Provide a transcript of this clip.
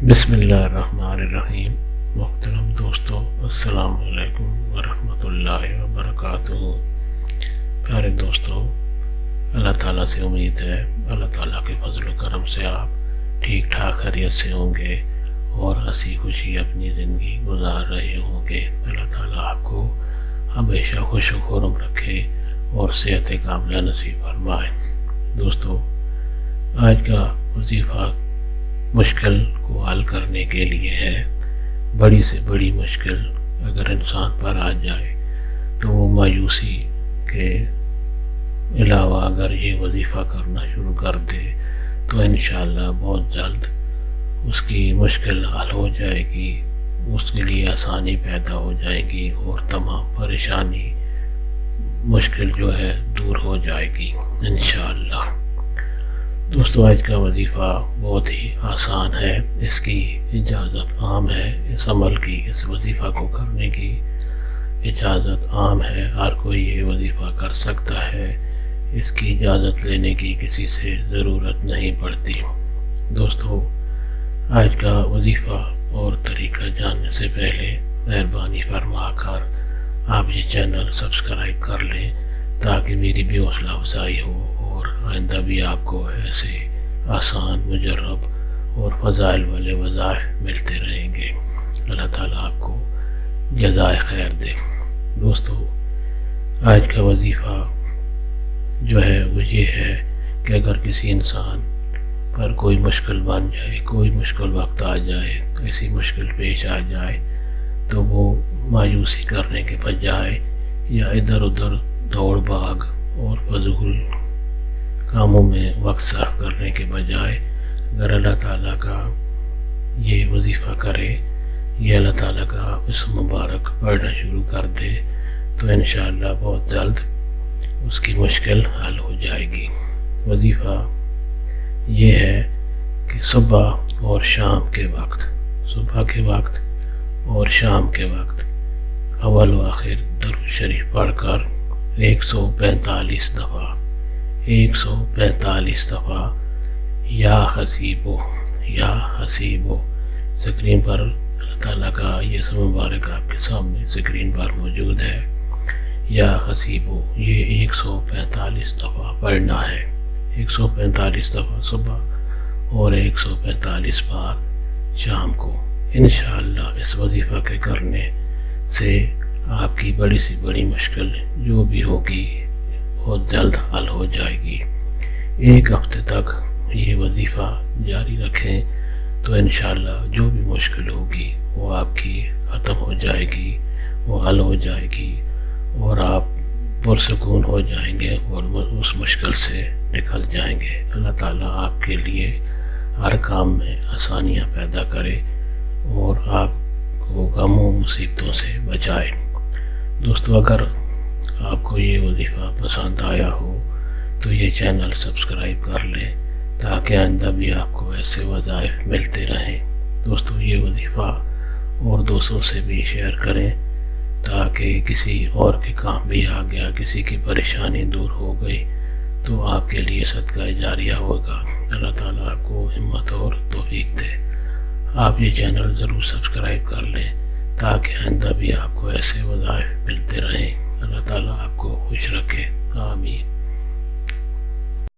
بسم اللہ الرحمن الرحیم۔ محترم دوستو، السلام علیکم ورحمۃ اللہ وبرکاتہ۔ پیارے دوستو، اللہ تعالیٰ سے امید ہے اللہ تعالیٰ کے فضل و کرم سے آپ ٹھیک ٹھاک خیریت سے ہوں گے اور ہنسی خوشی اپنی زندگی گزار رہے ہوں گے۔ اللہ تعالیٰ آپ کو ہمیشہ خوش و خرم رکھے اور صحت کاملہ نصیب فرمائے۔ دوستو، آج کا وظیفہ مشکل کو حل کرنے کے لیے ہے۔ بڑی سے بڑی مشکل اگر انسان پر آ جائے تو وہ مایوسی کے علاوہ اگر یہ وظیفہ کرنا شروع کر دے تو انشاءاللہ بہت جلد اس کی مشکل حل ہو جائے گی، اس کے لیے آسانی پیدا ہو جائے گی اور تمام پریشانی مشکل جو ہے دور ہو جائے گی انشاءاللہ۔ دوستو، آج کا وظیفہ بہت ہی آسان ہے، اس کی اجازت عام ہے، اس عمل کی، اس وظیفہ کو کرنے کی اجازت عام ہے، ہر کوئی یہ وظیفہ کر سکتا ہے، اس کی اجازت لینے کی کسی سے ضرورت نہیں پڑتی۔ دوستو، آج کا وظیفہ اور طریقہ جاننے سے پہلے مہربانی فرما کر آپ یہ چینل سبسکرائب کر لیں تاکہ میری بھی حوصلہ افزائی ہو اور آئندہ بھی آپ کو ایسے آسان، مجرب اور فضائل والے وظائف ملتے رہیں گے۔ اللہ تعالیٰ آپ کو جزائے خیر دے۔ دوستو، آج کا وظیفہ جو ہے وہ یہ ہے کہ اگر کسی انسان پر کوئی مشکل بن جائے، کوئی مشکل وقت آ جائے، ایسی مشکل پیش آ جائے تو وہ مایوسی کرنے کے بجائے یا ادھر ادھر دوڑ بھاگ اور فضول کاموں میں وقت صرف کرنے کے بجائے اگر اللہ تعالیٰ کا یہ وظیفہ کرے، یہ اللہ تعالیٰ کا اسم مبارک پڑھنا شروع کر دے تو انشاءاللہ بہت جلد اس کی مشکل حل ہو جائے گی۔ وظیفہ یہ ہے کہ صبح اور شام کے وقت، صبح کے وقت اور شام کے وقت اول و آخر درود شریف پڑھ کر 145 دفعہ 145 دفعہ یا حسیبو یا حسیبو، سکرین پر اللہ تعالیٰ کا یہ اسم مبارک آپ کے سامنے سکرین پر موجود ہے، یا حسیبو، یہ 145 دفعہ پڑھنا ہے، 145 دفعہ صبح اور 145 بار شام کو۔ انشاءاللہ اس وظیفہ کے کرنے سے آپ کی بڑی سی بڑی مشکل جو بھی ہوگی بہت جلد حل ہو جائے گی۔ ایک ہفتے تک یہ وظیفہ جاری رکھیں تو انشاءاللہ جو بھی مشکل ہوگی وہ آپ کی ختم ہو جائے گی، وہ حل ہو جائے گی اور آپ پرسکون ہو جائیں گے اور اس مشکل سے نکل جائیں گے۔ اللہ تعالیٰ آپ کے لیے ہر کام میں آسانیاں پیدا کرے اور آپ کو غموں مصیبتوں سے بچائے۔ دوستو، اگر آپ کو یہ وظیفہ پسند آیا ہو تو یہ چینل سبسکرائب کر لیں تاکہ آئندہ بھی آپ کو ایسے وظائف ملتے رہیں۔ دوستو، یہ وظیفہ اور دوستوں سے بھی شیئر کریں تاکہ کسی اور کے کام بھی آ گیا، کسی کی پریشانی دور ہو گئی تو آپ کے لیے صدقہ جاریہ ہوگا۔ اللہ تعالیٰ آپ کو ہمت اور توفیق دے۔ آپ یہ چینل ضرور سبسکرائب کر لیں تاکہ آئندہ بھی آپ کو ایسے